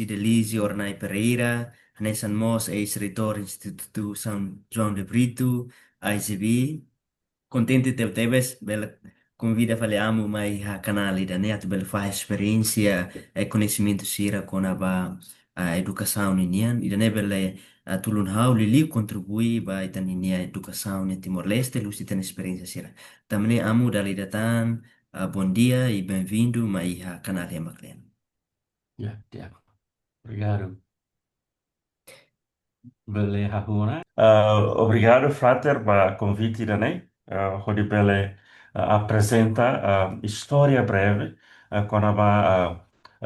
Delício Ornai Pereira, Hanesan Mos, ex-reitor Instituto São João de Brito, ICB. Contente de ter vez, bela convida falamos mais a canal da net, bela faz experiência e conhecimento sira com a educação ninian, e da bela a tulun hau lili contribui ba ita ninia educação em Timor-Leste, luci tem experiência sira. Também amo dali datan, bom dia e bem-vindo mais a canal Maclean. Ya, Tiago. Obrigado. Bele hahuna. Obrigado, Frater, pelo convite, né? Onde Bele apresenta história breve quando a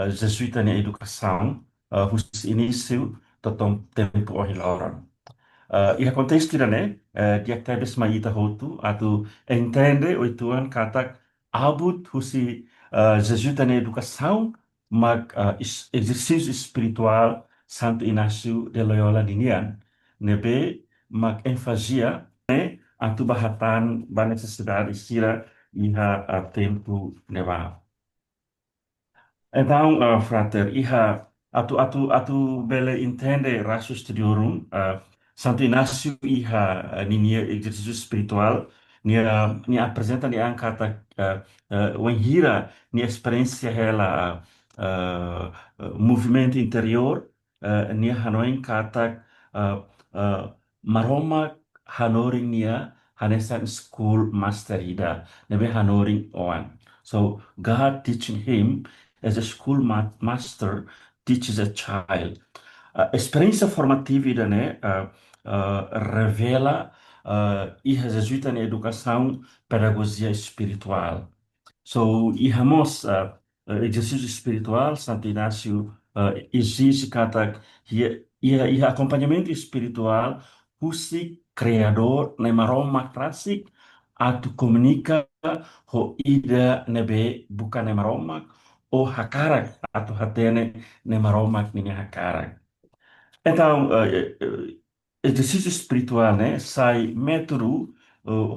jesuíta na educação, os início do tempo original. E acontece que, né, dia activis maita hotu, atu entende o ituan kata abut husi jesuíta na educação, mag exercício espiritual Santo Inácio de Loyola Ninian, nebe mag enfasia, né, atu bahatan ba necessidade sira iha a tempo neva. Então, frater, atu bele entende ratio studiorum, Santo Inácio iha ninia exercício espiritual, nia apresenta nia angkata wenhira nia experiência ela movimento interior, nia hanoin kata maroma hanoring nia hanesan school master ida, nebe hanoring oan. So God teaching him as a school master teaches a child. Experiência formativa, né, revela e jesuíta na educação, pedagogia espiritual. So, ihamos exercício espiritual, Santo Inácio exige kata e acompanhamento espiritual, husi criador na maroma klasik, atu comunica ho ida nebe bukan na maroma, o hakarak atu hatene na maroma ni hakarak. Então, exercício espiritual, né? Sai método,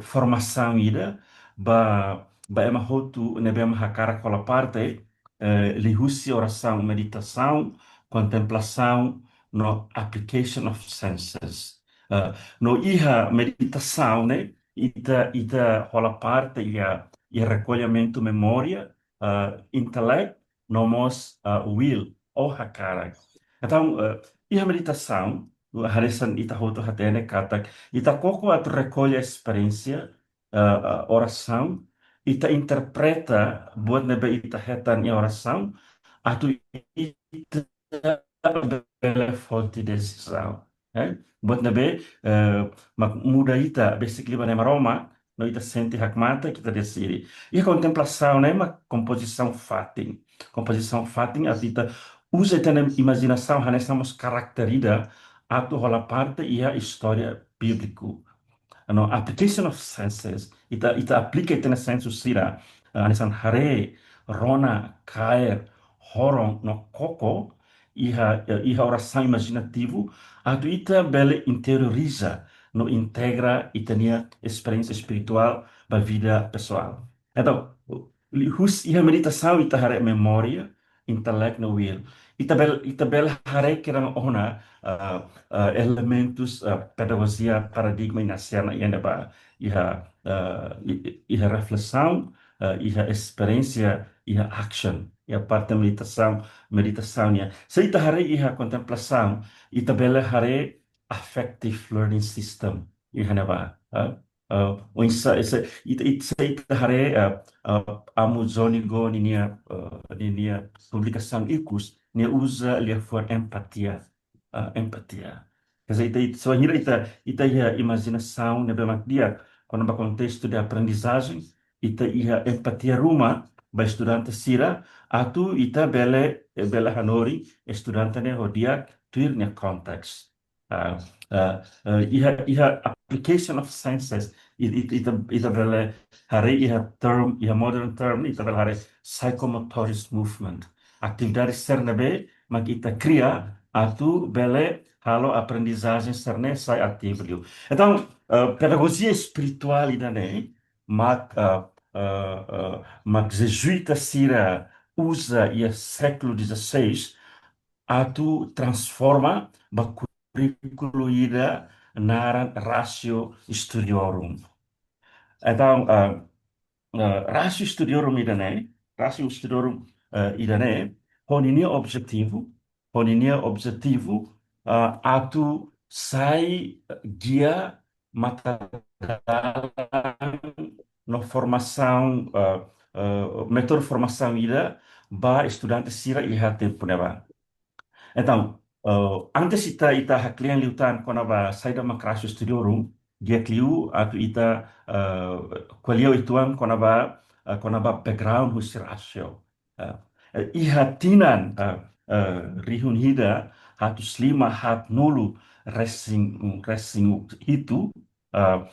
formação ida, ba ema hotu, nebe ema hakara kola parte, lihusi oração, meditação, contemplação, no application of senses. No iha meditação, né? Ita rola parte ia recolhimento memória, intelecto, nomos will, ou hakara. Então, e a meditação, a Harrison Itahoto Hatene Kata, Itakoko atu recolhe a experiência, a oração, ita interpreta, buat nebe ita hetan e oração, atu ita bela fonte de decisão. Buat nebe, muda ita, basically, ba nema Roma, no ita sente hakmata, kita decide. E a contemplação, né, uma composição fatin. Composição fatin, a ita usa a imaginação, nós estamos caracterizada a toda parte e a história bíblica. No application of senses, ita aplica ita senso sira, anisan hare, rona, caer, horon, no coco, iha oração imaginativo, atu ita bele interioriza, no integra itania experiência espiritual da vida pessoal. Então, iha meditação ita hare memória, intelecto no will. Itabel hare kirang ona elementos pedagogia paradigma inasiana iana ba iha reflexão, iha experiência, iha action, iha parte meditação ia. Se ita hare iha contemplação, itabel hare affective learning system iha ba. O insa ita hare amo zonigo ninia publicação icus ne usa lia for empatia empatia quer dizer só ita ia imaginação ne bemak dia quando no contexto de aprendizagem ita ia empatia ruma ba estudante sira atu ita bele hanori estudante ne hodia tuir ne context iha application of senses ita bele hari iha modern term ita bele hari psychomotorist movement atividade cerne mag ita cria atu bele halo aprendizagem cerne sai ativo. Então, pedagogia espiritual idane mag jesuíta sira usa ia século XVI atu transforma ba currículo ida naran ratio studiorum. Então, ratio studiorum idane, ratio studiorum idane, honinia objetivo, atu sai guia matadalan no formação, método de formação ida, ba estudante sira iha tempo neba. Então, antes ita haklian liutan kona ba saida makrasyo studiorum, dia kliu atu ita kualio ituan kona ba background husirasyo. Iha tinan rihun hida hatu slima hat nulu racing itu uh,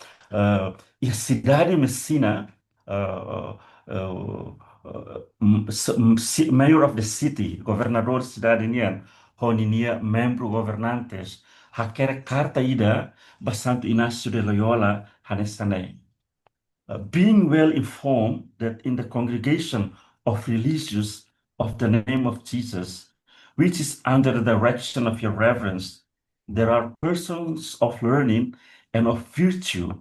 iha cidade Messina uh, uh, mayor of the city, governador cidade nian, honinia membro governantes, hakere carta ida basanto Inácio de Loyola hanesane. Being well informed that in the congregation of religious of the name of Jesus, which is under the direction of your reverence, there are persons of learning and of virtue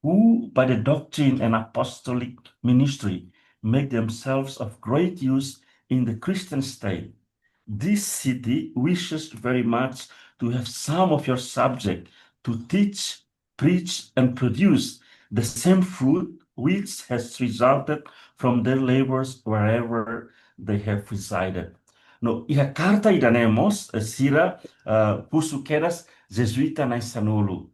who, by the doctrine and apostolic ministry, make themselves of great use in the Christian state. This city wishes very much to have some of your subject to teach, preach, and produce the same fruit which has resulted from their labors wherever they have resided. No, iha carta idanemos, sira, pusuqueras jesuita na Sanulu.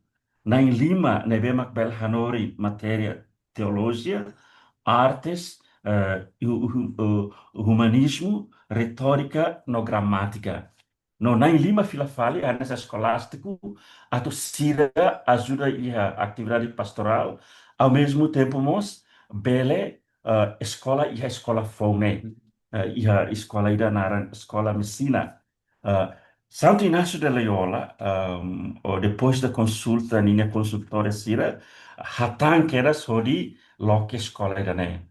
Na em Lima, nevemak belhanori matéria teologia, artes, humanismo, retórica, no gramática. No, na em Lima, filafale, anas escolástico, a torcida ajuda a atividade pastoral, ao mesmo tempo, mos, bele, escola e a escola fome, e a escola ida na escola Messina. Santo Inácio de Loyola, depois da consulta, minha consultora Sira, hatan que era sori, lo que escola ida né.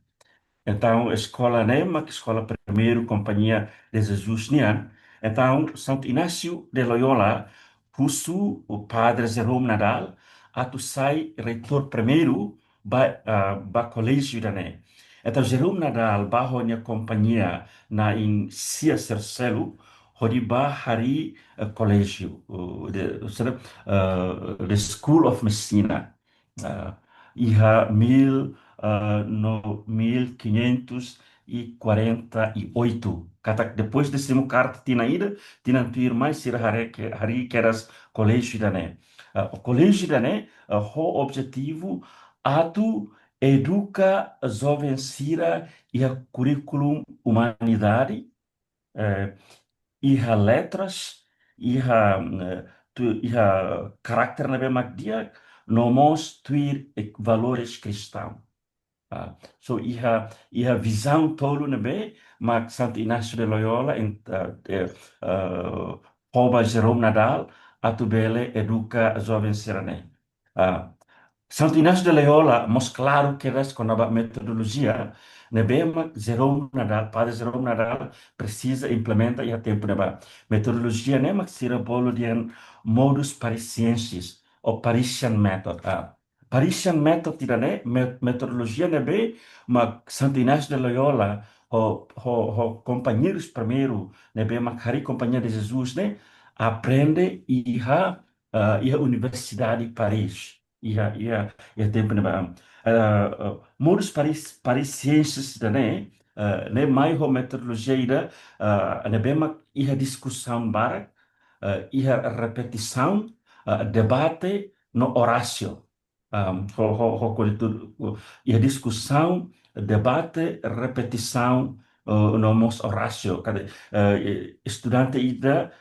Então, a escola Nema, que é a escola primeiro, Companhia de Jesus Nian. Então, Santo Inácio de Loyola, puso o padre Jerome Nadal, atu sai reitor primeiro, ba colégio da né. Então, Jerome Nadal, bajo a companhia na in Cia Cercelo, horiba hari colégio, the School of Messina. Iha no 1548. Depois desse carta tinha ida, tinha tuir mais sira hari que eras colégio da né. O colégio da né, o objetivo atu educa jovem sira e a currículum humanidade, iha letras, iha carácter na bem dia, nomos tuir valores cristãos. So iha visão tolu nebe, mak Santo Inácio de Loyola em Poba Jerome Nadal, atubele educa jovem serane. Santo Inácio de Loyola, mos claro que eras com a metodologia, nebe mak Jerome Nadal, padre Jerome Nadal, precisa implementa e a tempo neba. Metodologia ne mak sira bolo de modus parisiensis, ou Parisian method. Parisian method tira ne, metodologia nebe, mak Santo Inácio de Loyola, companheiros primeiro, nebe mak hari companhia de Jesus, ne, aprende iha Universidade de Paris. Ia tempo neba. Modus parisiensis da ne, ne mai ho metodologia ida, nebe mak iha discussão barak, iha repetição, debate no horácio. Iha discussão, debate, repetição no mos horácio. Estudante ida,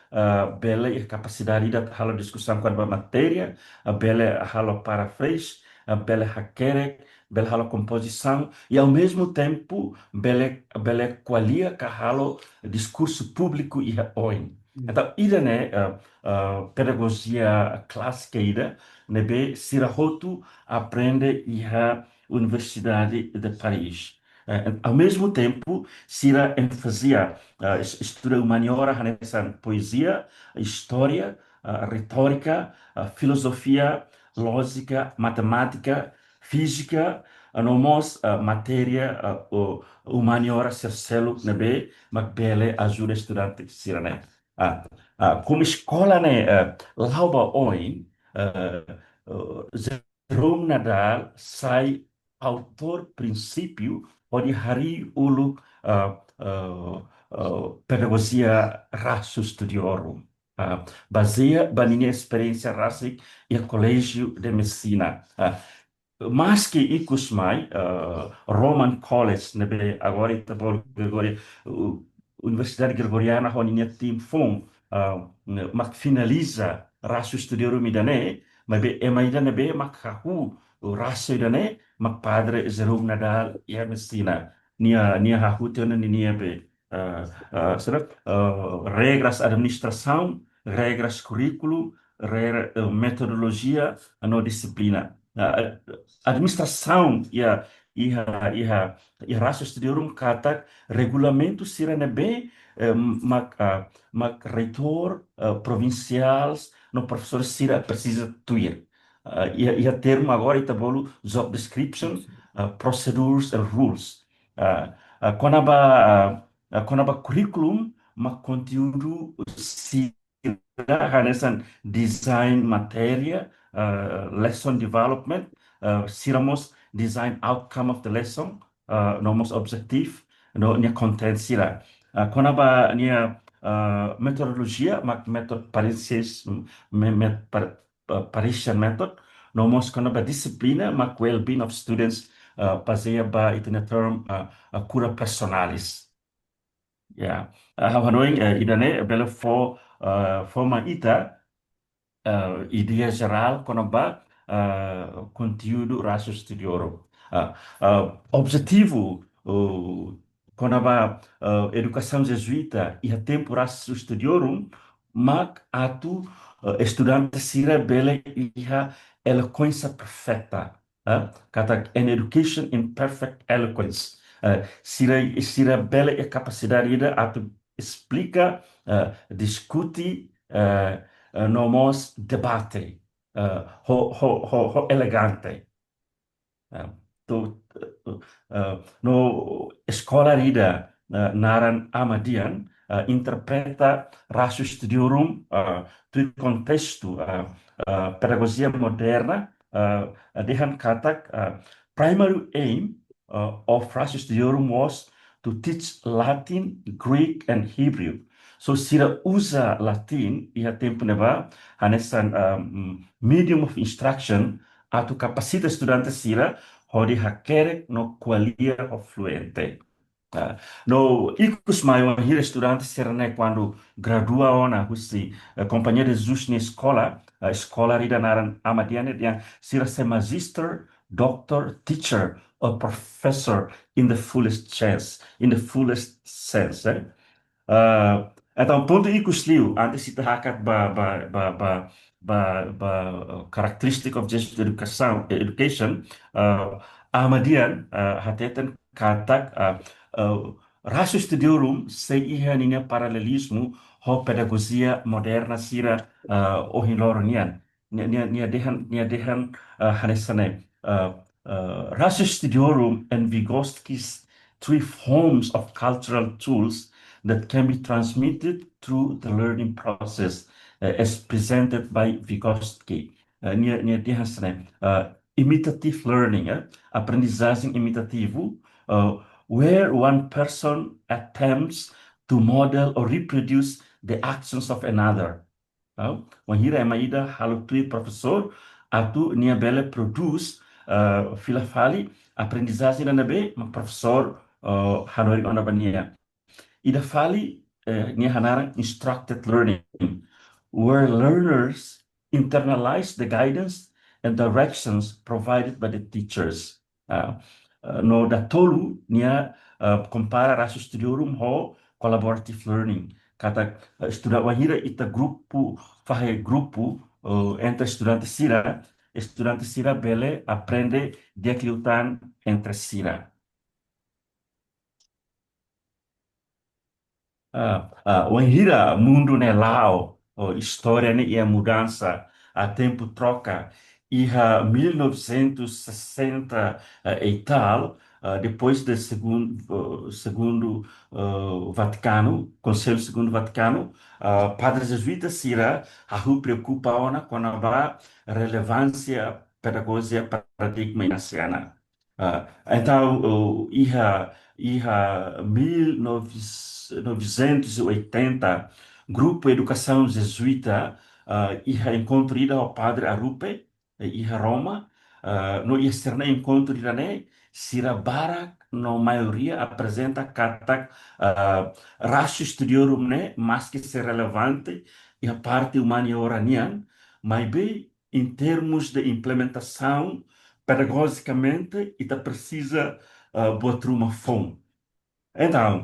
bela e capacidade ida halo discussão com a matéria, bela halo paraphrase, bela hakere, bela halo composição e ao mesmo tempo bela qualia que halo discurso público e oin. Então, ida né, pedagogia clássica ida, nebe Sirahotu aprende iha Universidade de Paris. Ao mesmo tempo, Sira enfazia estuda humaniora, nessa poesia, história, retórica, filosofia, lógica, matemática, física, nomos matéria humaniora ser selo nebe, mas bele ajuda estudante Sira né. Ah, como escola né, lauba oi, Jerome Nadal sai autor princípio onde hari ulu pedagogia raso studiorum. Baseia baninha experiência rasik e colégio de medicina. Mas que ikus mai, Roman College, nebe agora itabol Gregória, Universidade Gregoriana honinha tim fom, mak finaliza rasu studiorum idane, mas be emaida nebe mak hahu rasu idane, mak padre Jerome Nadal ia Messina, nia hahu tena nia be, regras administração, regras currículo, metodologia, no disciplina. Administração e raça studiorum kata regulamento sirene bem mak reitor provinciais no professor sira precisa tuir ia termo agora itabolo job description procedures and rules quando curriculum mak conteúdo sira hanesan design matéria lesson development, siramos design outcome of the lesson, nomos objective, no nia content sira. Konaba nia metodologia, mak method parenthesis, Parisian method, nomos konaba disciplina, mak well-being of students, baseia ba itu na term cura personalis. Ya, hanoing idane bela forma ita ideia geral konaba conteúdo racio studiorum. Objetivo konaba educação jesuíta e a tempo racio studiorum mak atu estudante sira bele iha eloquência perfeita. Kata an education in perfect eloquence. Sira bele e capacidade ida atu explica, discute, nomos debate, ho elegante. Uh, to, no escola rida naran Amadian interpreta ratio studiorum tu contexto pedagogia moderna dehan katak primary aim of ratio studiorum was to teach Latin, Greek, and Hebrew. So sira usa Latin ia tempo neba hanesan medium of instruction atu capacita estudante sira hodi hakerek no qualia of fluente. No ikus mai uma hira estudante sira ne quando gradua ona husi companhia de Jesus na escola, a escola rida naran amadiane dia sira se magister, doctor, teacher or professor in the fullest sense, in the fullest sense. Então, ponto ikusliu, antes se hakat characteristic of Jesuit education, Ahmadian, hateten katak, ratio studiorum se iha nina paralelismo ho pedagogia moderna sira ohinloronian. Nia dehan hanesane, ratio studiorum and Vygotsky's three forms of cultural tools that can be transmitted through the learning process as presented by Vygotsky. Imitative learning, aprendizagem imitativo, where one person attempts to model or reproduce the actions of another. Wanhira emaida halutui professor, atu nia bele produce filafali aprendizagem na be, professor hanori ona bania. Ida fali nia hanara instructed learning, where learners internalize the guidance and directions provided by the teachers. No da tolu nia compara ratio studiorum ho collaborative learning. Kata estuda wahira ita grupo fahe grupo entre estudante sira bele aprende diakliutan entre sira. O Enhira, mundo né lao, história né e a mudança, a tempo troca, e a 1960 e tal, depois do segundo Vaticano, Conselho Segundo Vaticano, Padre Jesuíta Sira, a rua preocupa ona com a relevância pedagógica paradigma inaciana. Então, ia 1980, Grupo Educação Jesuíta, ia encontro ida ao Padre Arupe, ia Roma, no externo encontro ida né, Sira Barak, na maioria, apresenta kata ratio studiorum né, mas que se relevante, e a parte humaniora nian, mas bem, em termos de implementação, pedagogicamente, e precisa botar uma fome. Então,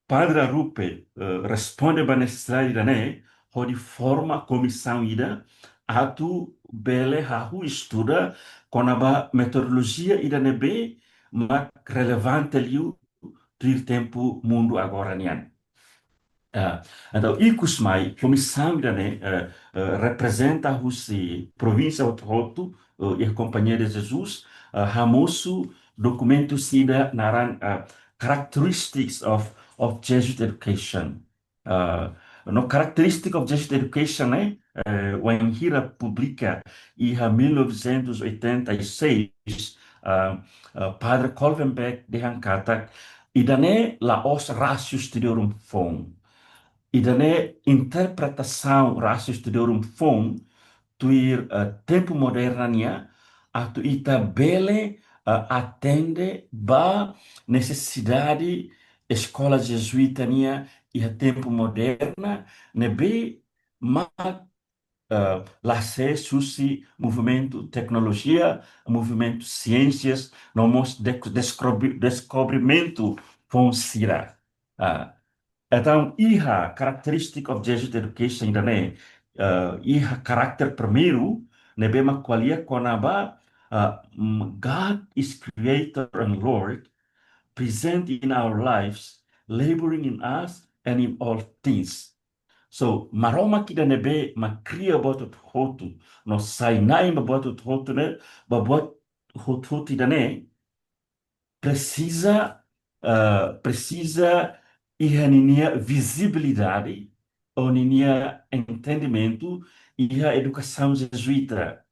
Padre Rupe responde a necessidade da né, onde forma comissão ida, atu bele hahu estuda com a metodologia ida nebe, mas relevante liu do tempo mundo agora nian. Ah, então, Ikusmai, comissão da né, representa a província de Roto e a Companhia de Jesus, Hamosu documento sida naran characteristics of Jesuit education. Uh, no characteristic of Jesuit education, né, o Enhira publica em 1986, Padre Kolvenbeck de Hankata, e dane la os ratio studiorum fom. E daí, interpretação ratio studiorum fom, tuir tempo moderna, a tu ita bele atende ba necessidade escola jesuíta nia e a tempo moderna, ne be ma lasse susi movimento tecnologia, movimento ciências, nomos descobrimento fom sira. Então, iha characteristic of Jesuit education dane, iha karakter primeiro, nebema qualia konaba, God is creator and Lord, present in our lives, laboring in us and in all things. So, maroma kida nebe makria botot hotu, no sainai ma botot hotu ne, ba bot hotu dane, precisa ir a visibilidade, ou entendimento e a educação jesuíta.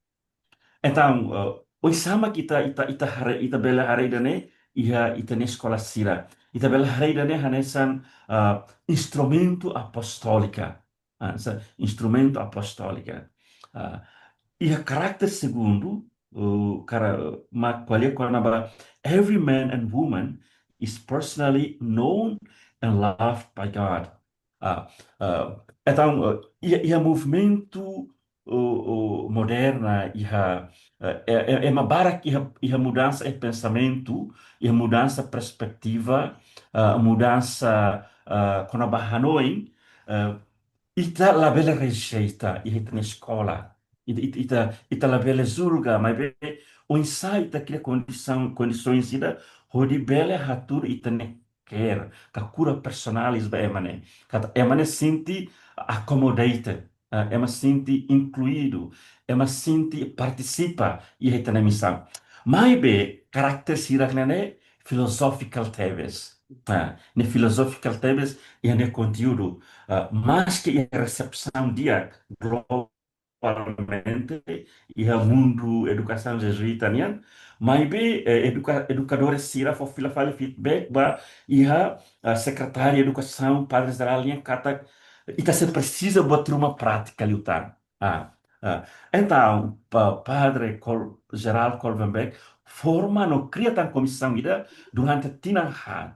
Então, o sama kita ita bela harida ne ita ne escola sira. Ita bela harida ne hanesan instrumento apostólica. Instrumento apostólica. Uh, e a carácter segundo, qual é every man and woman is personally known and loved by God. Então, e a movimento moderna, é uma barra que a mudança de pensamento, e a mudança de perspectiva, a mudança com a Hanoi, ita la bela rejeita, ita na escola, ita la bela julga, mas o ensaio ita cria condições ida, onde bela hatur ita ne quer, que a cura personalis ba emane, que emane senti accommodated, ema senti incluído, ema senti participa e ita na missão. Mas carácter sirak nene philosophical teves. Ne philosophical teves e ne conteúdo. Mas que a recepção dia globalmente e o mundo educação jesuíta nian, mas bem educadores sira for fila fale feedback ba e a secretária de educação padres da linha kata ita se precisa botar uma prática lutar. Então padre geral Colvenbeck forma no cria tan comissão ida durante tinang hat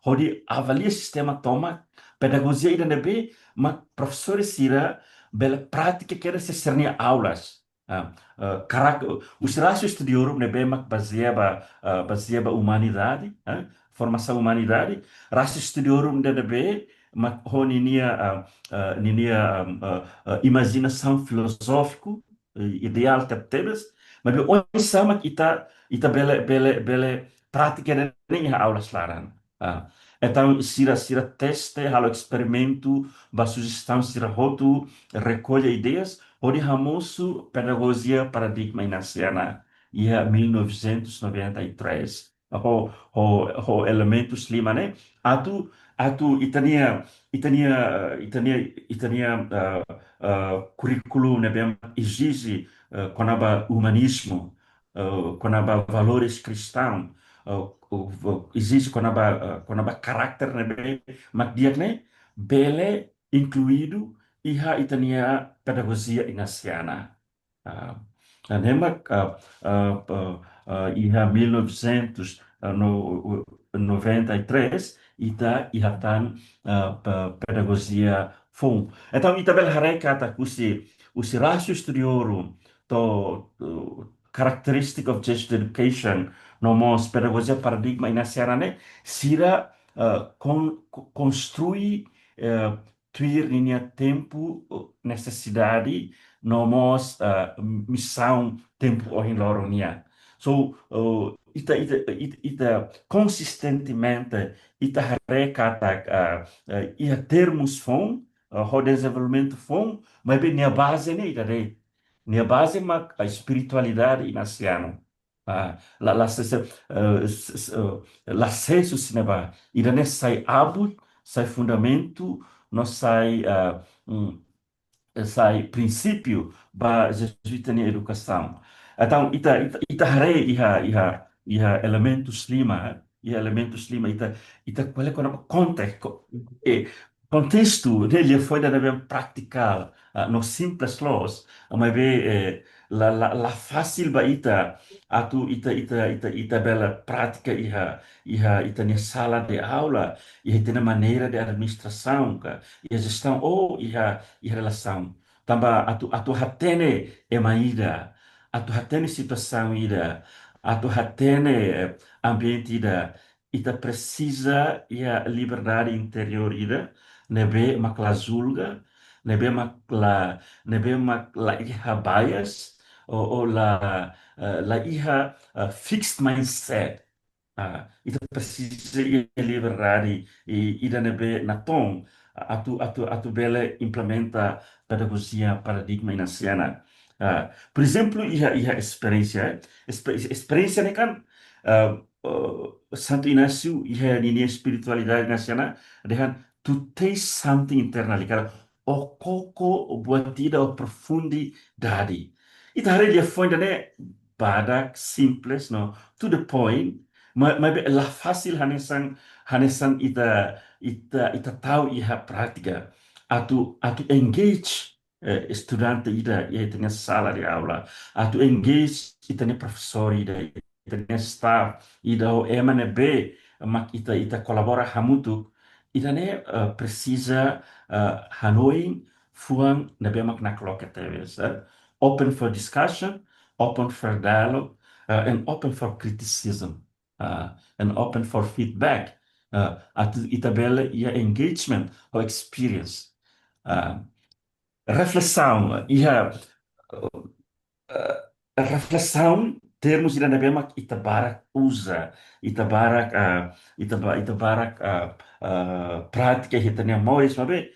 onde avalia sistema toma pedagogia ida nebe, mas professores sira bela prática que era se cernia aulas. Os rácios estudiorum nebe mak baseaba humanidade, formação humanidade, rácios estudiorum de nebe mak ho imaginação filosófico ideal tebes, mas o sama kita bela prática nem aulas laran. Então, sira teste, halo experimento, ba sugestão, sira rotu, recolhe ideias, ori hamosu pedagogia paradigma inasiana, ia 1993. Ho elementos lima, né? Atu itania currículo, né, bem, exige, konaba humanismo, konaba valores cristãos, existe konaba karakter né bem mak dia né bele incluído iha itania pedagogia inasiana. Ah, dan hemak iha 1993 ita ihatan pedagogia fom. Então ita bel harei kata usi rasio studiorum characteristic of Jesuit education nomos pedagogia paradigma inasiarane sira construi tuir linha tempo necessidade nomos missão tempo ohin loronia. So ita consistentemente ita recata ia termos fom o desenvolvimento fom mas bem a base ne ita de minha base é a espiritualidade inasiano. L'acesso cinema. E daí sai hábito, sai fundamento, nós sai princípio ba jesuíta na educação. Então, hare elementos lima, qual é o contexto, contexto dele foi da bem praticar, no simples los, mas la fácil ba bela prática na sala de aula, na maneira de administração, e a gestão, e relação. Tamba atu hatene emaida, atu hatene situação ida, atu hatene ambiente ida, ita precisa a liberdade interior ida, nebe maklazulga, nebe makla iha bias, ou la iha fixed mindset. Ita precisa liberdade e ida nebe na tom atu bele implementa pedagogia paradigma inasiana. Por exemplo, ia experiência, experiência né kan Santo Inácio ia linha espiritualidade nacional dengan to taste something internally, cara, o coco buat tidak profundidade. Ita hari dia foi né badak simples no to the point, mas la fácil hanesan ita tahu iha prática atu engage estudante ida tenha sala de aula atu engage tenha professor ida tenha staff ida o emane be mak ita colabora hamutu ida ne precisa Hanoi fuang na be mak nakloketeves open for discussion, open for dialogue, and open for criticism, and open for feedback. At itabela ia engagement or experience. Reflexão, ia reflexão, termos irana bema itabarak usa, prática hitania moris, mabe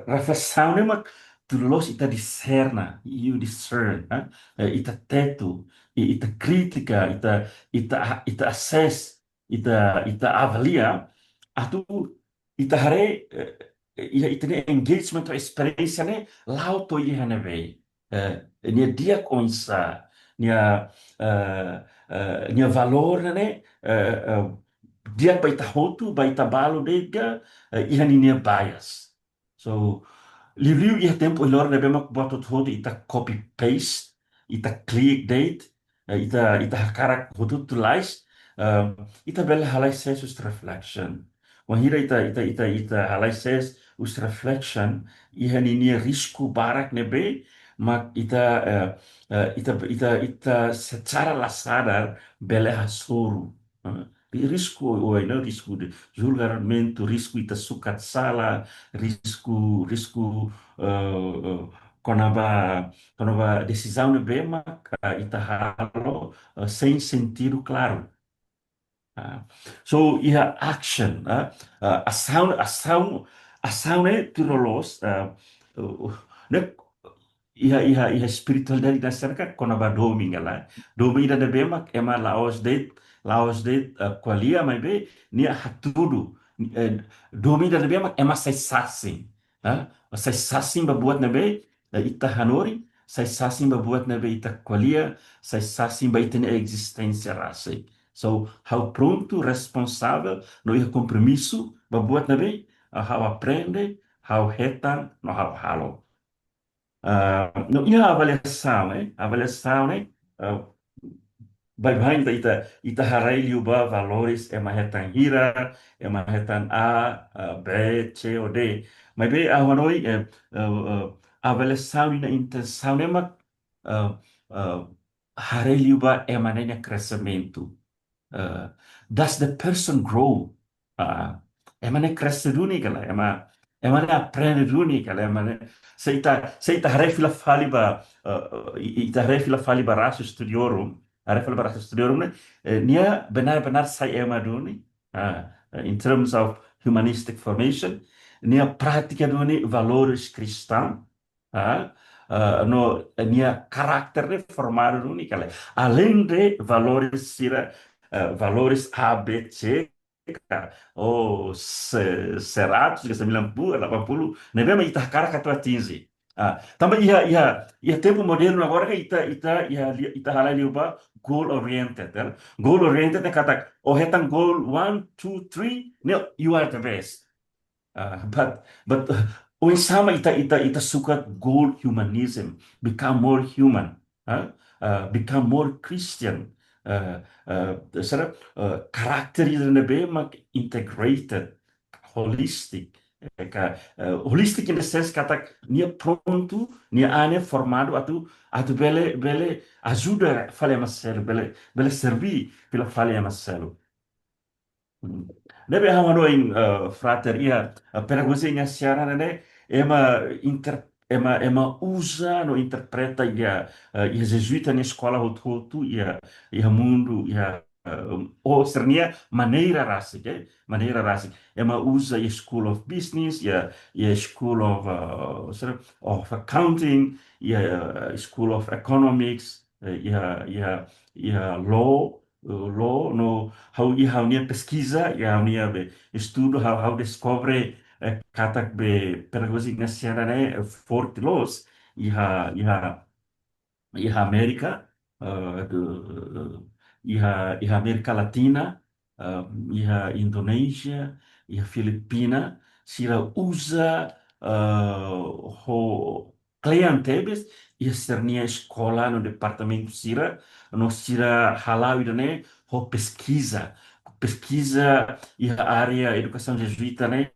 reflexão é uma tulos ita discerna, you discern, ita teto, ita crítica, ita assess, ita avalia, atu ita hare ita engagement ou experiência né, lauto ihana vei. Nia dia consa nia valor né dia baita hotu baita balo dega ihani nia bias so livro ia tempo ilor na bema boto hotu ita copy paste ita click date ita hakara hotu tu lais ita bela halai ses us reflection wahira ita halai ses us reflection ihani nia risco barak nebe mak ita secara la sadar bele hasuru. Risco oi não risco de julgamento, risco ita sukat sala, risco konaba decisão de bema ita halo sem sentido claro. Ah, so ia action, ação é tirolos, né, ia spiritualidade da cerca quando vai doming lá, doming da bema é uma laos de qualia mas be nia hatudo, doming da bema é uma sai sasing, sai sasing babuat nabe ita hanori, sai sasing babuat nabe ita qualia, sai sasing ba ita existência rasa. So, how pronto, responsável, no ia compromisso, babuat nabe, how aprende, how retan, no how halo. No ia avaliação, né? Avaliação, né? Uh, Bye-bye, ita harai liuba valores é mahetan hira, é mahetan B, C ou D. Mas bem, a Hanoi, avaliação e a intenção, né? Mas, harai liuba é maneira crescimento. Uh, does the person grow? Emane cresce unica, emane apprende unica, seita refila faliba, ita refila faliba rasu studiorum, a refila rasu studiorum, nia benar-benar sai emaduni, in terms of humanistic formation, nia prática duni valores cristãos, no nia caráter formado unica, além de valores valores A, B, C, cara, ou Ceratos, que se me lembra, lá pulo, nem mesmo ita cara que tu atinge. Também ia tempo moderno agora que ita hala liuba goal oriented, né? Goal oriented é kata, oh hetang goal one, two, three, no, you are the best. But o sama ita suka goal humanism, become more human, become more Christian. Karakter is bem mais integrated, holistic. Holistic in the sense kata nia pronto, nia ane formado atu bele ajuda fale maselo, bele servir pela fale maselo. Deve hamano in frater ia pedagogia siara ne ema usa no interpreta ia jesuita na escola hotu ia mundo ia o sernia maneira rasi ke maneira rasi ema usa ia school of business ia school of of accounting ia school of economics ia law no how ia unia pesquisa ia unia estudo how descobre katak be pedagogia nacional né forte los ia América ia América Latina ia Indonésia ia Filipina sira usa ho clientebes ia sernia escola no departamento sira no sira halau idane ho pesquisa ia área educação jesuíta né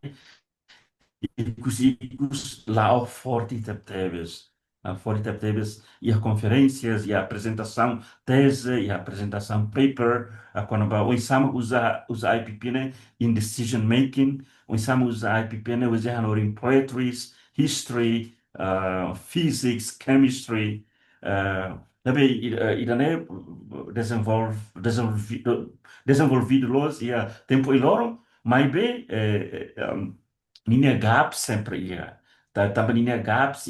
Icos lá ao Forte Tebes. A Forte Tebes e a conferências, e a apresentação tese, e a apresentação paper, quando o Insama usa IPP né, in decision making, o Insama usa IPP né, usa em poetry, history, physics, chemistry, também, e daí desenvolvido los, e a tempo e loro, mas bem, linha gaps sempre ia. Tamba linha gaps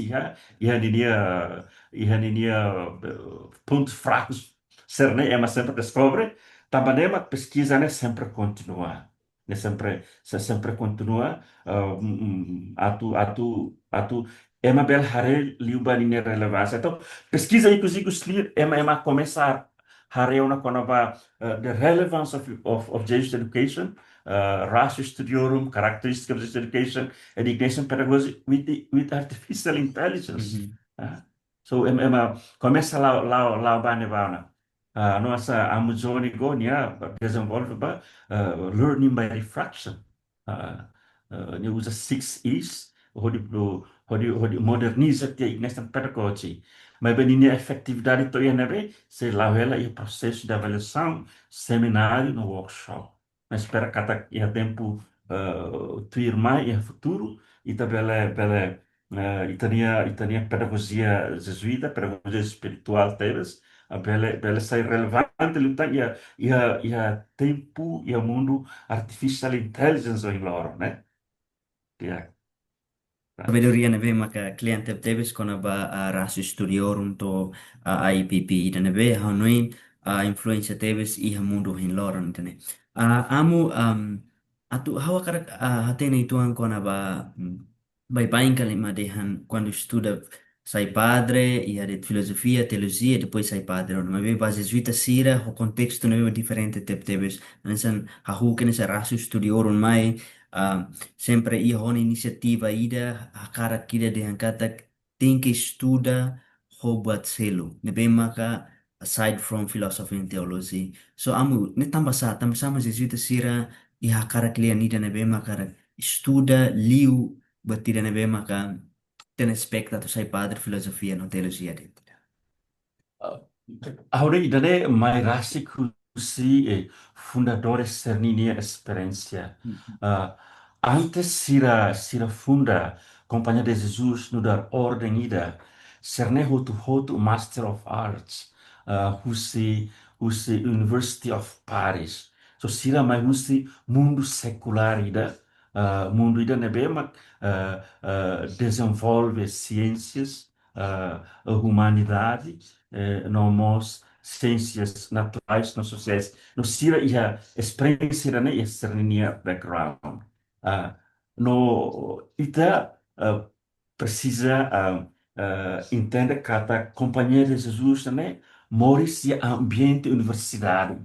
pontos fracos ser né, é mas sempre descobre. Tamba nema pesquisa né sempre continua. Né sempre continua. Atu é uma bela hare liuba linha relevância. Então pesquisa aí que os lir é uma começar hare uma quando vai the relevance of Jewish education ratio studiorum, characteristics of this education pedagogy with artificial intelligence. Uhum. Ah, so, começa lá o Banevauna. Nossa Amazônia Gonia desenvolve learning by refraction. Ele usa 6 E's, onde moderniza a igreja pedagogy. Mas bem, a efetividade toda se lá ela e o processo de avaliação, seminário, no workshop. Mas espera que ia tempo tu irmã e futuro e também itania pedagogia jesuíta, pedagogia espiritual deles, bela sai relevante lutar ia tempo ia mundo artificial intelligence em loro, né? Dia. Sabedoria nebe maka kliente tebes kona ba rasu studiorum to IPP ida nebe hanuin influência tebes iha mundo hin loron tene. Amu atu hawa karak hatene ituan kona ba bai pain kali madehan quando estuda sai padre ia de filosofia, teologia, depois sai padre. Mas bem base jesuita sira, o contexto não é diferente tebes. Nansan hahu kene sa rasu studiorum mai sempre ia hona inisiativa ida hakara kida de hankata tem que estuda hobat selo nebe maka aside from philosophy and theology so amu ne tambah sa mas jesuita sira i hakara klian ida nebe maka estuda liu batida nebe maka ten aspecto to sai padre filosofia no teologia dentro. Ahora idane mai rasi kusi fundadores cerninia experiência. Antes sira funda Companhia de Jesus no dar ordem ida cerne hotu Master of Arts husi University of Paris. So sira mai husi mundo secular ida mundo ida nebe mak desenvolve ciências humanidade nomos ciências naturais, não sociais. No sira ia experiência né ia cerninia background. Ah, no ita precisa entender que a companhia de Jesus né mora se ambiente universidade.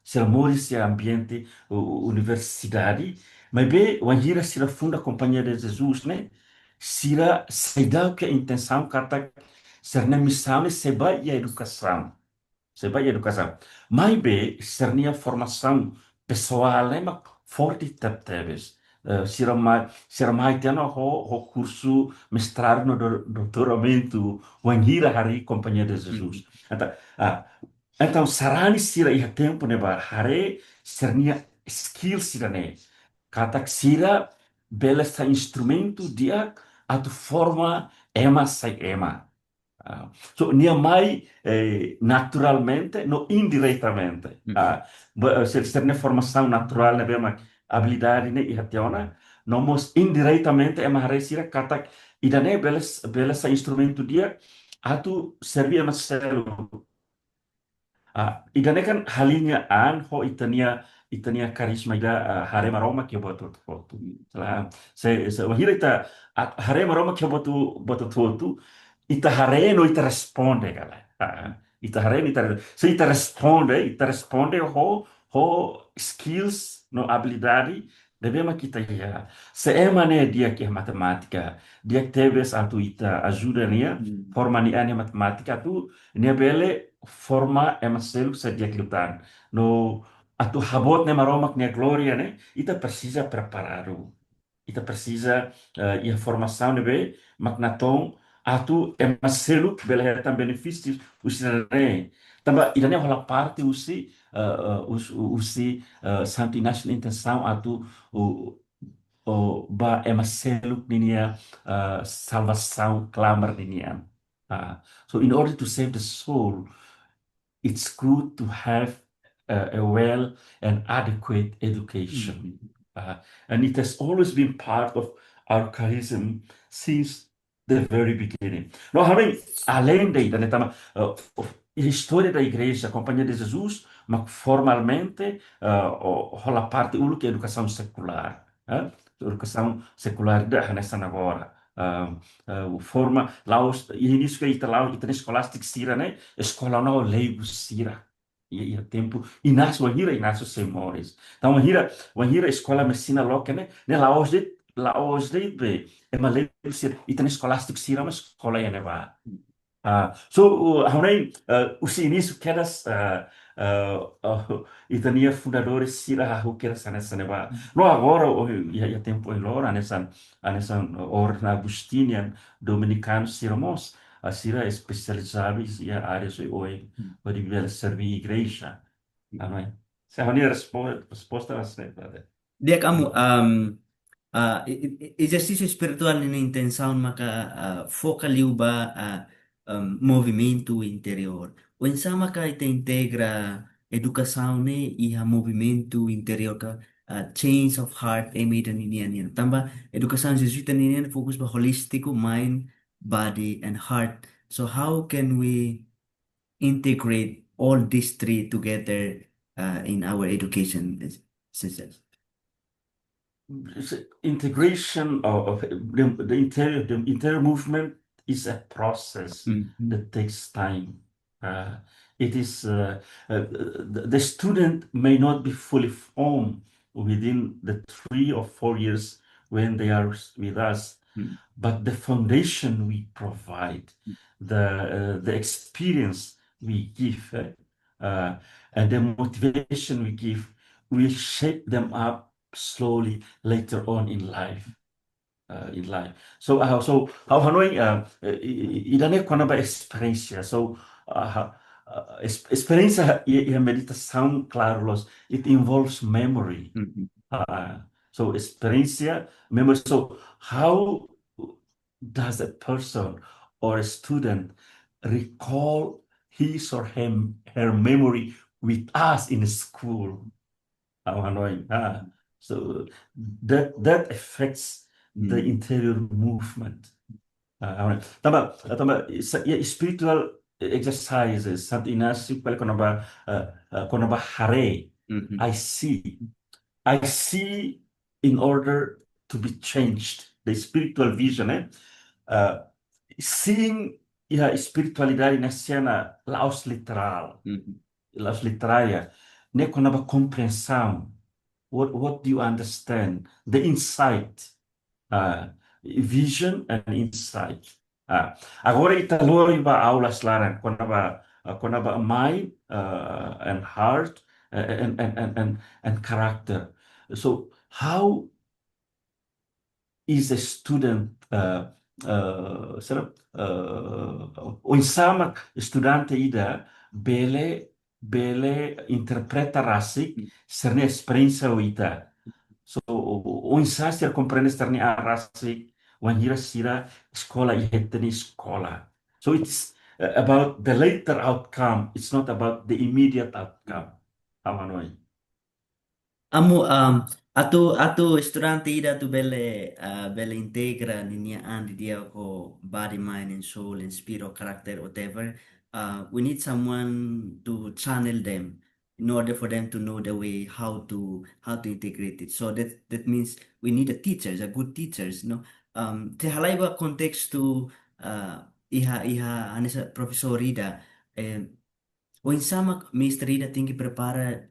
Se mora se ambiente universidade, mas bem, o anjira se funda a companhia de Jesus né sira se dá que a intenção kata serna missão seba e a educação. Seba e a educação. Mas bem, sernia formação pessoal, né, mas forte tebes. Sira mai teno ho curso mestrado no doutoramento wanhira hari companhia de Jesus. Então, então sarani sira ia tempo né ba hare sernia skill sira né. Kata sira bela sta instrumento dia atu forma ema sai ema. So, nia mai naturalmente, no indiretamente. Se ne formação natural, ne bema habilidade ne ihationa, nomos indiretamente ema resira kata idane beles instrumento dia atu servia mas idane kan halinya an ho itania karisma ida hare maroma que boto foto. Se wahira ita hare maroma que boto foto ita hare no ita responde galera. Ita hare no ita se ita responde ho skills no habilidade devemos kita ya. Se é mané dia que é matemática, dia que teves atu ita ajuda nia forma ni ane matemática tu nia bele forma é maselu sa dia lutar. No atu habot ne maromak nia gloria né? Ita precisa preparado. Ita precisa a formação de bem, magnaton atu é maselu bele tam benefícios usirane. Tamba idane rola parte usi Santo Inácio na intenção atu ba é maselu ninia salvação clamar ninia. So in order to save the soul, it's good to have a well and adequate education. And it has always been part of our charism since the very beginning. Nós também, além da história da igreja, a Companhia de Jesus, mas formalmente, rola parte que é educação secular. Educação secular da nessa agora. Forma lá início que está lá está escolástico sira né escola não leigo sira e tempo e nasce e nasce semores então o hira escola medicina loca né lá hoje be é uma leigo sira e tem escolástico sira mas escola é neva so honey o início que eras itania fundadores sira o que era nessa neva no agora o tempo é lora nessa ordem agustinian dominicano siramos a sira especializada em áreas hoje para viver servir igreja amém se a resposta a essa Dia kamu exercício espiritual na intenção maka foca liu ba movimento interior. O ensama ka ita integra educação ne e a movimento interior ka change of heart e meida ninian. Tamba educação jesuita ninian fokus ba holístico mind, body and heart. So how can we integrate all these three together in our education system? Integration of the interior movement is a process Mhm. that takes time. Uh, it is the student may not be fully formed within the 3 or 4 years when they are with us, Mm. but the foundation we provide, the experience we give, and the motivation we give will shape them up slowly later on in life. So how Hanoi idane kona ba experiência. So experiência e a meditação, claro, it involves memory. Mhm. Uh, so experiência, memory. So how does a person or a student recall his or her memory with us in school? How annoying. So that affects the Mm. interior movement. Spiritual exercises, Sant Inácio, quando ba hare, Mhm. I see. I see in order to be changed. The spiritual vision, Uh, seeing a espiritualidade na cena laos literal, Mhm. laos literária, né, com a compreensão. What do you understand? The insight, uh, vision and insight. Agora italo iba aulas larang quando ba mind and heart and character. So how is a student o insama estudante ida bele interpreta rasik serne experiência o ida. So o insama ser compreende serne a rasik when hira sira escola e hetani escola. So it's about the later outcome. It's not about the immediate outcome. Amanoi. Amo atu estudante ida tu belle integra ninia andi dia ko body mind and soul and spirit or character whatever. We need someone to channel them in order for them to know the way how to integrate it. So that means we need a teachers, a good teachers, no. Te halai ba context to iha anisa professor Ida. O insama mestre ida tem que prepara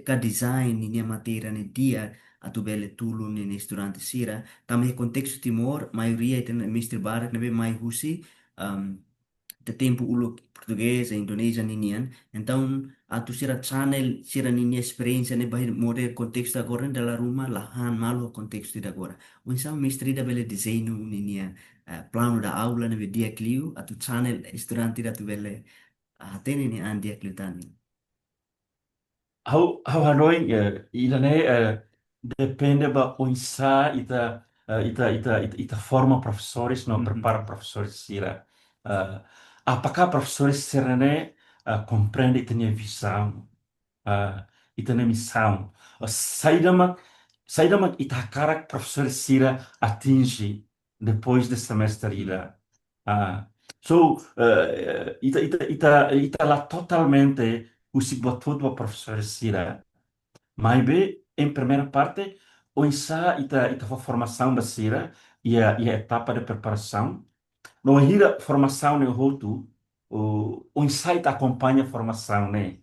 ka design ninia matéria ne dia atu bele tulu nini estudante sira também contexto timor maioria ita mestre barak nebe mai husi um, de tempo ulo português e Indonésia ninian então atu sira channel sira ninia experiência ne bahir mode contexto agora dela rumah lahan malu contexto ida agora o insama mestre ida bele design ninia plano da aula nebe dia clio atu channel estudante ida tu bele tene ni andi akilutani. How Hanoi ilane depende ba unsa ita forma professores no Mhm. prepara professores sira. Apakah professores sirene compreende ita minha visão, ita minha missão. Saída ita cara professores sira atinge depois de semestre ira. Ah, so ita lá totalmente o se botou do professor Sira. Mas bem, em primeira parte, o ensa ita a formação da Sira e a etapa de preparação. No hira formação ne hotu, o ensa ita acompanha a formação né.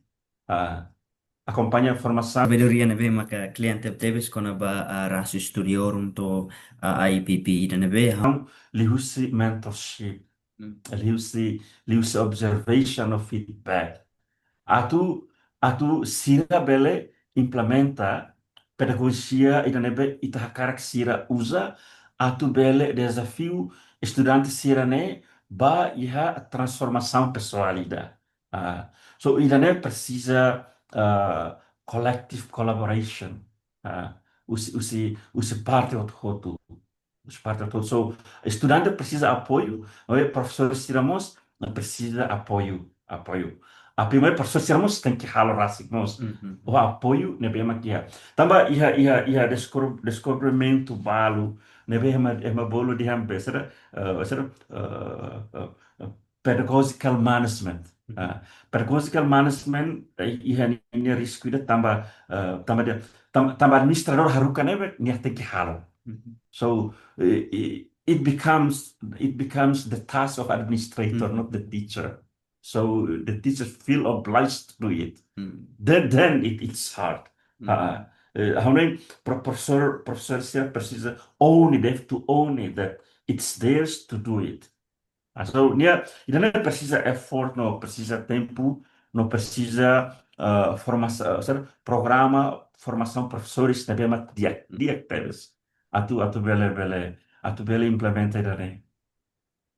Acompanha a formação, Sabedoria nebe maka cliente teves kona ba rasu studiorum to IPP ida nebe ha. liu-se mentorship, liu-se observation of feedback. Atu atu sira bele implementa pedagogia e nebe itahakarak sira usa atu bele desafio estudante sira ne ba iha transformação pessoal ida. So ida ne precisa collective collaboration. Usi parte do todo. Os parte do todo. So estudante precisa apoio, professor Siramos precisa apoio, apoio. A primeira pessoa sermos tem que halar assim, nós o uhum, apoio ne bem que é. Também ia descobrimento balo, ne bem é uma bolo de hambre, será, será, pedagogical management. uhum, Uh, pedagogical management ia ini risco ida tambah tambah dia tambah administrador harukan ne tem que halar. uhum, So it becomes the task of administrator, not the uhum, teacher. So the teacher feel obliged to do it. uhum, Then it's hard. Uh, uhum, how many professor here precisa own it, they have to own it that it's theirs to do it. So ele não precisa effort, não precisa tempo, não precisa formação, sabe? Programa, formação professores, também mas uhum. directives. A tu bele implementa ele,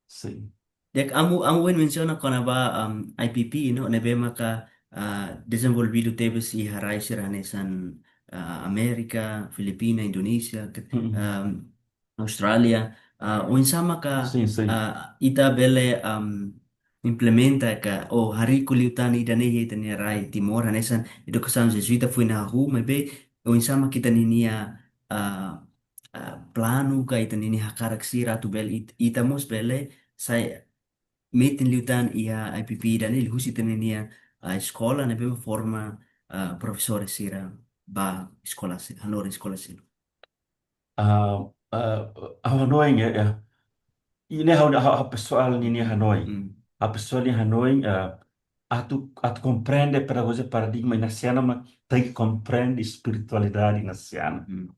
sim. Dek amu wen menciona kona ba IPP no nebe maka desenvolvido teve si harai siranesan Amerika, Filipina, Indonesia, Hum, um, Australia, o insama ka sim, sim. ita bele implementa ka o hari kuliutan ida ne ita ne rai Timor hanesan itu kesan jesuita fui na hu mebe o insama kita ninia plano ka ita nini hakarak sira tu bel ita mos bele sai metin liutan ia IPP dan il husi tenenia a escola ne bem forma professores sira ba escola se hanor escola se. Hanoi, ini a pessoal em Hanoi. Mm, A pessoa em Hanoi, a tu compreende pedagogia paradigma inaciana, mas tem que compreender espiritualidade inaciana. mm,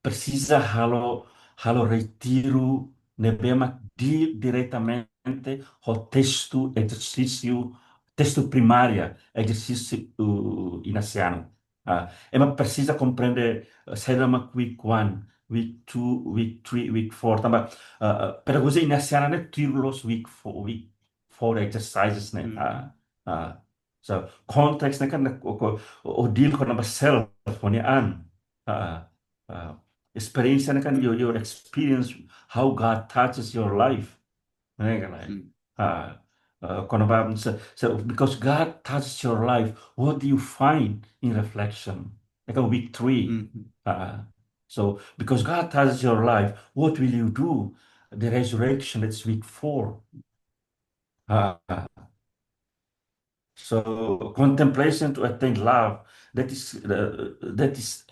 Precisa halo retiro nebema diretamente o texto exercício texto primária exercício inaciano. Precisa compreender saída uma week one, week two, week three, week four também. Pedagogia inaciana né tiro los week four exercises né. mm, So context né kan o deal com a self ponian uh, experience kan your experience how God touches your life né kan mm, quando because God touches your life what do you find in reflection like a week three mm, so because God touches your life what will you do the resurrection that's week four uh, So contemplation to attain love, that is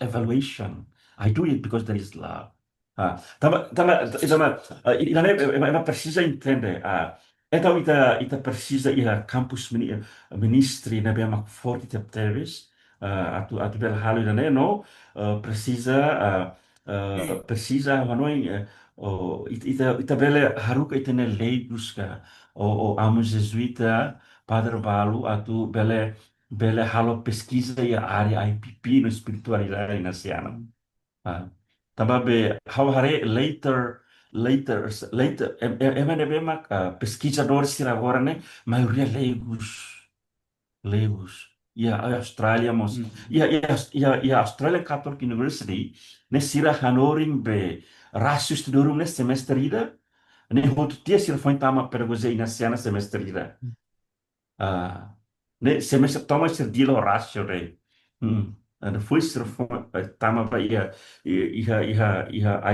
evaluation. I do it because there is love. Ela precisa entender. Então, ita precisa ir a campus ministry na bem forte te teves. A tu bela halo ida no precisa hanoi ita bela haruka ita ne leibus ka o amo jesuíta Padre Balu atu bele halo pesquisa e a área IPP no espiritualidade inaciana. mm, Ah. Também how hare later emane bema pesquisadores sira agora né maioria leigos e a Austrália mos mm, e a Australian Catholic University ne sira hanoring be rasio estudorum ne semestre ida ne hotu tia sira foi tama pedagogia inaciana semestre ida. Ah, semester toma ser deal ratio re. Depois ser tama pa iha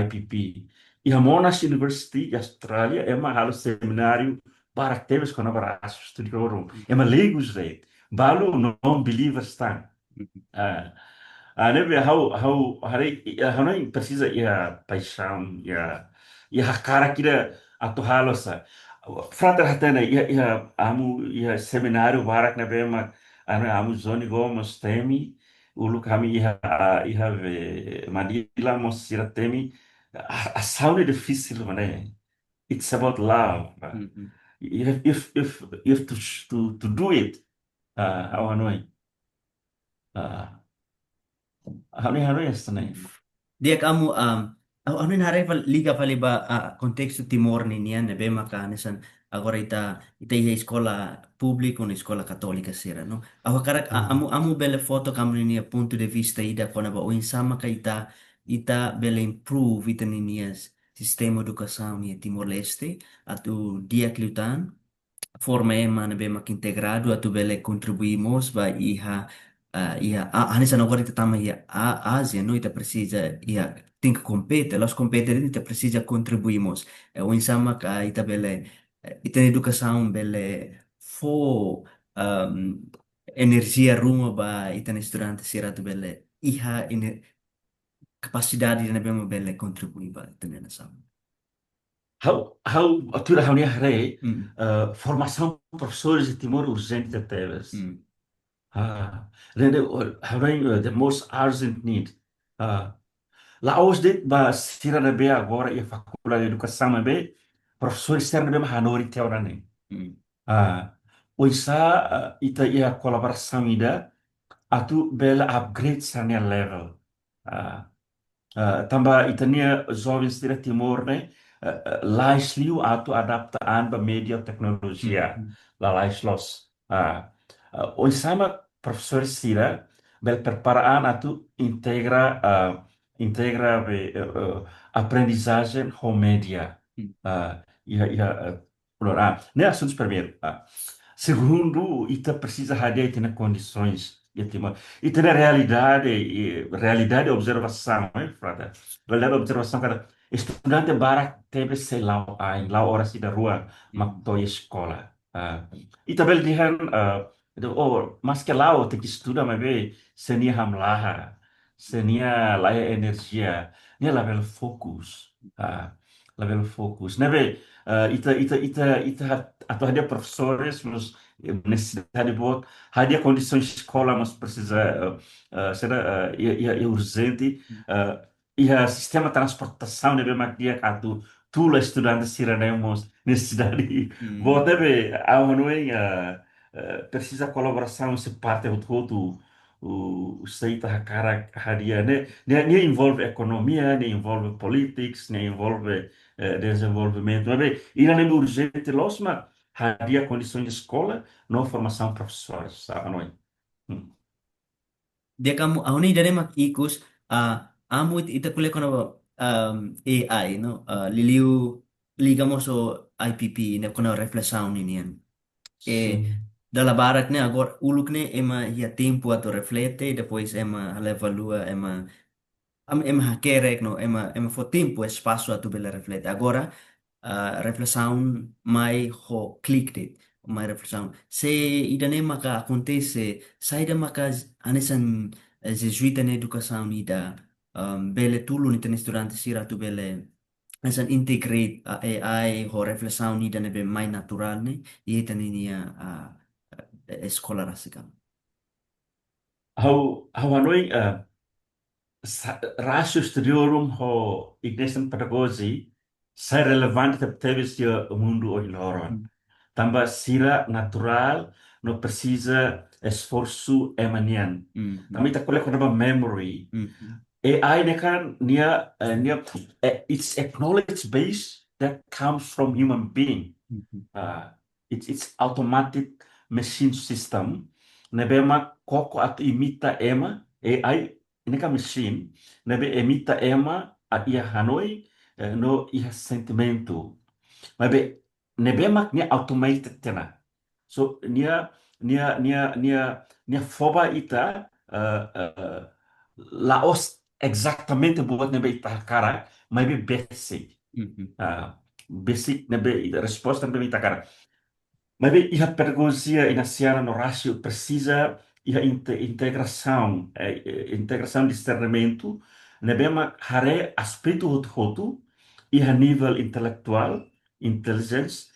IPP. Iha Monash University de Austrália é uma halo seminário para temas com a ratio studiorum. É uma leigos re. Balu non-believers tan. mm, Ah, nebe how precisa ia paixão ia cara kira atu halosa frater hatena ia amu ia seminário barak nebe ma amu zoni gomos temi ulu kami ia ve Manila mos sira temi a sound é difícil mané it's about love mm, mm. you have to do it how annoying uh, how yes Dia kamu ano nare liga pali ba kontexto Timor ni niyan nebe maka nesan agora ita iya escola pública ou escola católica sira no aho karak amu bele foto kamu ni punto de vista ida kona ba o insama ka ita bele improve ita ni nias sistema educação em Timor-Leste, atu dia cliutan, forma ema na bem mak integrado, atu bele contribuímos, vai Hanessa agora ita tama a Ásia, não ita precisa, tem que competir, los competir, ita precisa contribuímos. O insama ka ita bele, ita na educação bele, fo, energia rumo ba ita na estudante siratu bele, capacidade de bem bele contribuir ba ita na nação. Altura reunião rei, Mm, formação de professores de Timor urgente até. mm, Rende, having the most urgent need. Ah, Laos dit ba sira na be agora e a faculdade de educação na be professores externos be mahanori teorane. mm, O isa ita ia colaboração ida atu bela upgrade sania level. Ah, Tambah itania jovens dari Timor ne lais liu atau adaptaan ba media teknologia mm, la lais los. O sama professor Sira bel preparaan atau integra aprendizagem com media. mm, Ne assuntos primeiro. Segundo, ita precisa hadir tina condições e tima ita na realidade realidade é observação, frada. Realidade é observação cada estudante bara teve sei lá em lá hora se da rua mm, makto escola. Ita bel dihan mas que lá o tem que estudar mas be senia hamlaha, senia lá energia, nia level fokus. Level fokus. Nebe atau hadia professores nos necessidade boa, hadia condições de escola, mas precisa será é urgente e a sistema de transportação deve maquiar atu tu estudante siranemos necessidade boa mm, deve a não é precisa colaboração se parte do todo o seita a cara hadia ne envolve economia, ne envolve politics, ne envolve desenvolvimento. Mas, bem, e não é urgente, losma, havia condições de escola, não formação professores, sabe, não é? Hum. dia kamu ahuni dari mak ikus amu ita kuliah kono AI no liliu ligamo so IPP ne kono reflexão ninian e Sim. dalla barak ne agora uluk ne ema ia tempo ato reflete depois ema evalua ema ema hakerek no ema for tempo espaço atu bela reflete agora a reflexão mai ho clicked mai reflexão se ida maka acontece saída maka anesan jesuíta na educação ida bele tulu ni tenis durante sira tu bele anesan integrate a AI ho reflexão ida nebe mai natural ne e tani a escola rasika. How Hanoi, ratio studiorum ho ignition pedagogy, sai relevante teve o mundo hoje loron. Mm, Tambah sira natural, não precisa esforço emanian. mm, Também mm, tá colocando memory. mm, AI ne kan it's a knowledge base that comes from human being. mm, mm, Uh, it's automatic machine system. Nebema koko at imita ema AI ini kan machine. Nebe emita ema a ia Hanoi no ia sentimento. Mas be nebema nia automated tena. So nia foba ita laos exatamente buat nebe ita cara, mas be basic. mm, mm, Basic nebe resposta nebe ita cara. Mas bem, e a pedagogia inicial no Rácio precisa e a integração, integração de discernimento, né, bem, mas hare aspecto outro e a nível intelectual, intelligence,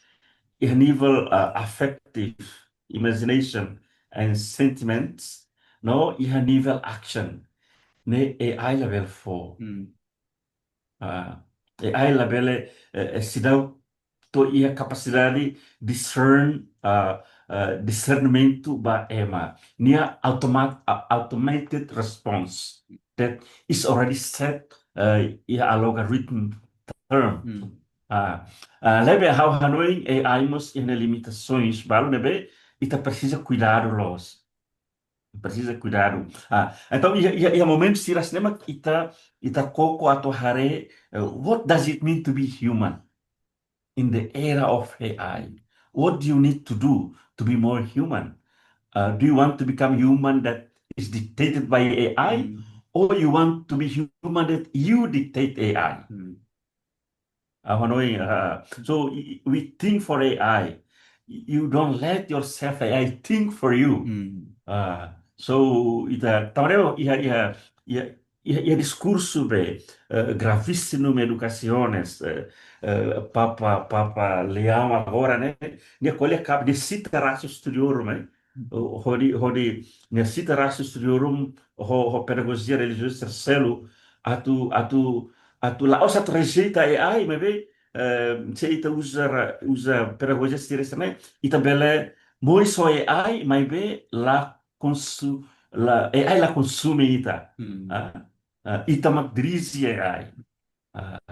e a nível affective, imagination and sentiments, no, e a nível action, né, é a level 4. mm, E aí labele se dá to ia capacidade discern discernimento ba ema nia automated response that is already set ia a logarithm term mm. lebe how Hanoi AI mos ina limitações balo nebe ita precisa cuidar los Precisa cuidado. Então, e momento se cinema ita koko atau hare, what does it mean to be human in the era of AI? What do you need to do to be more human? Do you want to become human that is dictated by AI, mm, or you want to be human that you dictate AI? mm, Hanoi, so we think for AI. You don't let yourself AI think for you. mm, So ita tamareo ia discurso be gravissimo educaciones papa Leão agora né nia colhe acaba de cita raço studiorum né hodi nia cita raço studiorum ho pedagogia religiosa tercelo atu la osa rejeita AI maybe se ita usa pedagogia stires né ita bele moi so AI maybe la AI la consume ita mm, ah, ita magdrisi AI.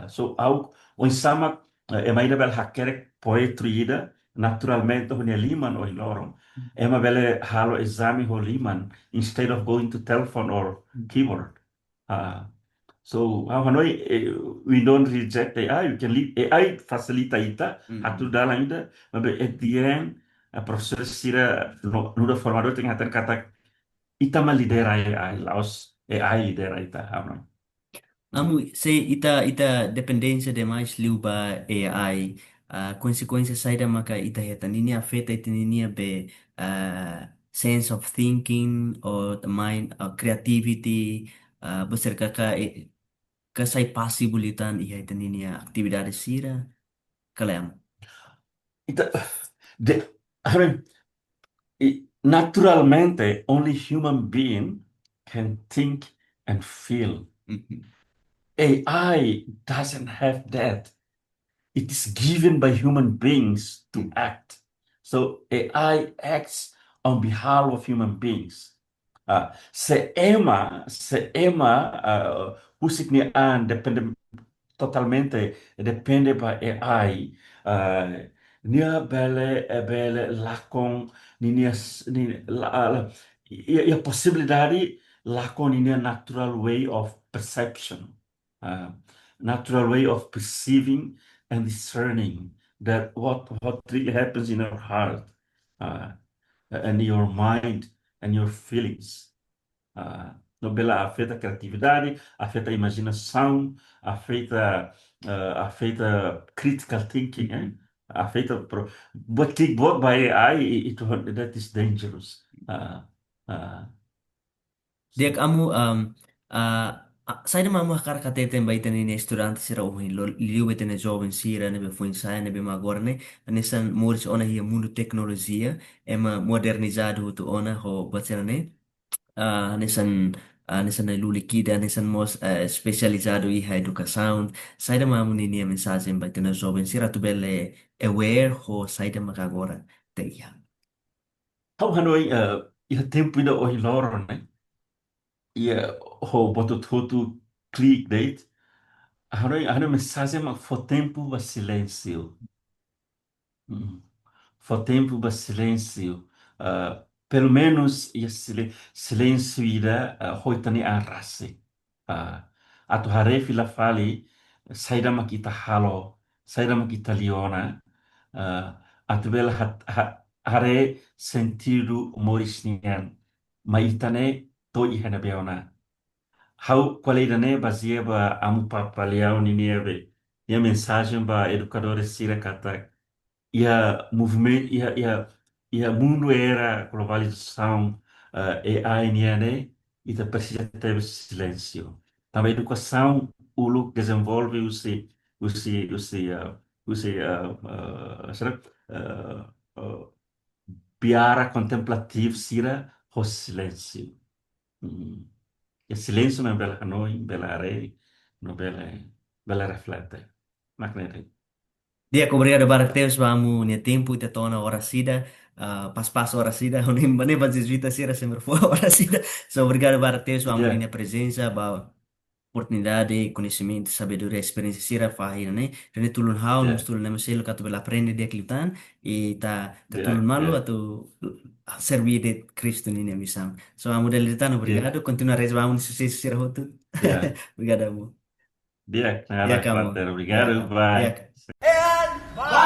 So au o insama e mai bel hacker poetruida naturalmente ho ne liman o ilorum. Ema bele halo exame ho liman instead of going to telephone or keyboard. Uh, so how Hanoi we don't reject AI. You can leave AI facilita ita hatu mm. dalam ida. But at the end, professor Sira no formador tingatan kata ita ma lidera AI, laos AI lidera ita. Hanoi. Amo, se ita dependência demais liuba AI, a consequência sai da maca ita heta nini afeta ita nini be sense of thinking or the mind creativity beserta ka sai possibilitan iha ita nini atividade sira kalem. Ita, I mean, naturalmente, only human being can think and feel. Mhm, AI doesn't have that. It is given by human beings to mhm, act. So AI acts on behalf of human beings. Se Emma, husiknya depende totalmente depende pa AI. Nia bele lakon ni a possibilidade lakon ni natural way of perception, uh, natural way of perceiving and discerning that what really happens in our heart, uh, and your mind and your feelings. Nobela afeta a criatividade, afeta a imaginação, afeta critical thinking, mhm. afeta but click bought by AI, that is dangerous. Uh, Dek so, amu sai da mamu hakar katete bai tani ne estudante sira o hin liu betene jovem sira ne be foi sai ne be magora ne nesan moris ona hi mundo tecnologia ema modernizado tu ona ho bacana ne nesan nesan luli kida nesan mos specializado i educação sai da mamu ni mensagem bai tene jovem sira tu bele aware ho sai da magagora te ia. how Hanoi, ia tempo ida o hiloro, né? Ia ho boto tudo clickbait. Hanoi mensagem ma fo tempo va silêncio. Mm. Fa tempo ba silêncio. Pelo menos ia silêncio ida hoitani a rase. Atu harefi la fali saida makita halo, saida makita liona. Atu bela hare sentido morisnian. Ma itane to ihana beona. Hau qualeidane basia ba amu papaleau ni nieve. E a mensagem ba educadores sira kata ia movimento ia mundo era globalização AI né e tá precisa ter silêncio também educação o look desenvolve será uh, piara contemplativo sira o silêncio. E silêncio não é bela hanoi bela arei não bela reflete magnete. Dia obrigado barak teus bamu nia tempo ita tona ora sida pas ora sida nem bazis vita sira sempre foi ora sida so obrigado barak teus bamu Yeah. nia presença ba oportunidade, conhecimento, sabedoria, experiência sira fahina, né? Jadi tulun hau nus Yeah, tulun nama selo katu bela aprende dia klitan e ta tulun yeah, malu yeah, atau servir de Cristo ni misam. So a modalidade yeah, obrigado, continua rezando sucesso sira hotu. yeah. Obrigado, amor. Dia, Ya nada, kamu, frater. ya Obrigado, kamu, ya. bye.